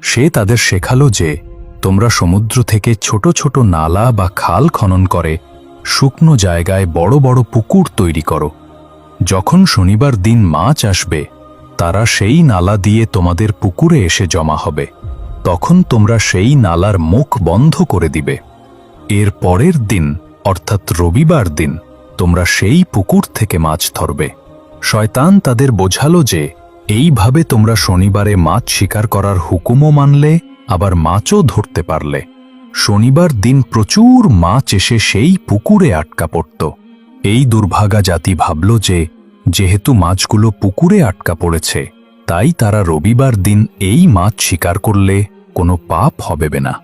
সে তাদের শেখালো যে তোমরা সমুদ্র থেকে ছোট ছোট নালা বা খাল খনন করে শুকনো জায়গায় বড় বড় পুকুর তৈরি করো। যখন শনিবার দিন মাছ আসবে, তারা সেই নালা দিয়ে তোমাদের পুকুরে এসে জমা হবে। তখন তোমরা সেই নালার মুখ বন্ধ করে দিবে। এর পরের দিন অর্থাৎ রবিবার দিন তোমরা সেই পুকুর থেকে মাছ ধরবে। শয়তান তাদের বোঝালো যে এইভাবে তোমরা শনিবারে মাছ শিকার করার হুকুমও মানলে, আবার মাছও ধরতে পারলে। শনিবার দিন প্রচুর মাছ এসে সেই পুকুরে আটকা পড়ত। এই দুর্ভাগা জাতি ভাবল যে যেহেতু মাছগুলো পুকুরে আটকা পড়েছে, তাই তারা রবিবার দিন এই মাছ শিকার করলে কোনো পাপ হবে না।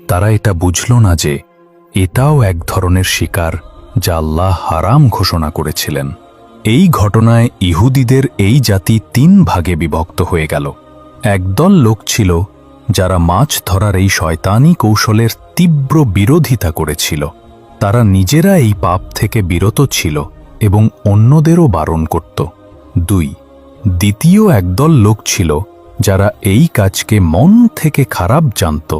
তারা এটা বুঝল না যে এটাও এক ধরনের শিকার যা আল্লাহ হারাম ঘোষণা করেছিলেন। এই ঘটনায় ইহুদিদের এই জাতি 3 ভাগে বিভক্ত হয়ে গেল। একদল লোক ছিল যারা মাছ ধরার এই শয়তানি কৌশলের তীব্র বিরোধিতা করেছিল। তারা নিজেরা এই পাপ থেকে বিরত ছিল এবং অন্যদেরও বারণ করত। 2, দ্বিতীয় একদল লোক ছিল যারা এই কাজকে মন থেকে খারাপ জানত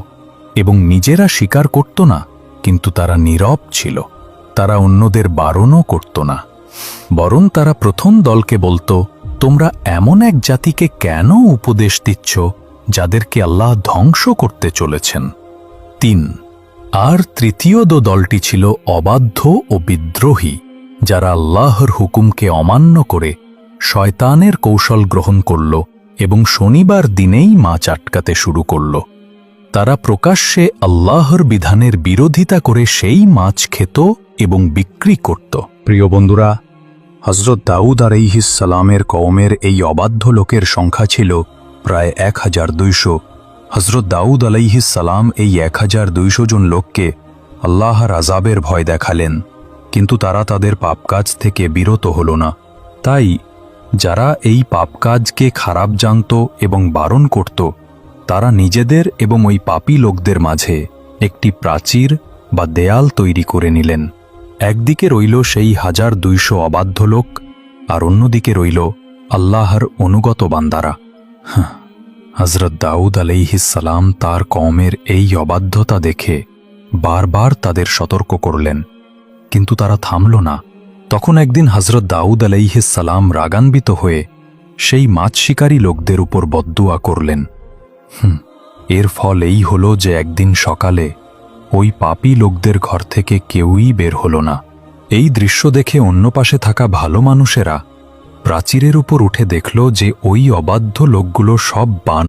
এবং নিজেরা স্বীকার করত না, কিন্তু তারা নীরব ছিল। তারা অন্যদের বারণও করত না, বরং তারা প্রথম দলকে বলতো, তোমরা এমন এক জাতিকে কেন উপদেশ দিচ্ছ যাদেরকে আল্লাহ ধ্বংস করতে চলেছেন। 3, আর তৃতীয় দলটি ছিল অবাধ্য ও বিদ্রোহী, যারা আল্লাহর হুকুমকে অমান্য করে শয়তানের কৌশল গ্রহণ করল এবং শনিবার দিনেই মাছ আটকাতে শুরু করল। তারা প্রকাশ্যে আল্লাহর বিধানের বিরোধিতা করে সেই মাছ খেত এবং বিক্রি করত। প্রিয় বন্ধুরা, হযরত দাউদ আলাইহিস সালামের কওমের এই অবাধ্য লোকের সংখ্যা ছিল প্রায় 1200। হযরত দাউদ আলাইহিস সালাম এই 1200 জন লোককে আল্লাহর আযাবের ভয় দেখালেন, কিন্তু তারা তাদের পাপকাজ থেকে বিরত হল না। তাই যারা এই পাপকাজকে খারাপ জানত এবং বারণ করত, তারা নিজেদের এবং ওই পাপী লোকদের মাঝে একটি প্রাচীর বা দেয়াল তৈরি করে নিলেন। একদিকে রইল সেই 1200 অবাধ্য লোক, আর অন্যদিকে রইল আল্লাহর অনুগত বান্দারা। হযরত দাউদ আলাইহিস সালাম তার কওমের এই অবাধ্যতা দেখে বারবার তাদের সতর্ক করলেন, কিন্তু তারা থামল না। তখন একদিন হযরত দাউদ আলাইহিস সালাম রাগান্বিত হয়ে সেই মাছ শিকারী লোকদের উপর বদদুয়া করলেন। এর ফল এই হল যে একদিন সকালে ওই পাপী লোকদের ঘর থেকে কেউই বের হল না। এই দৃশ্য দেখে অন্য পাশে থাকা ভালো মানুষেরা প্রাচীরের উপর উঠে দেখল যে ওই অবাধ্য লোকগুলো সব বান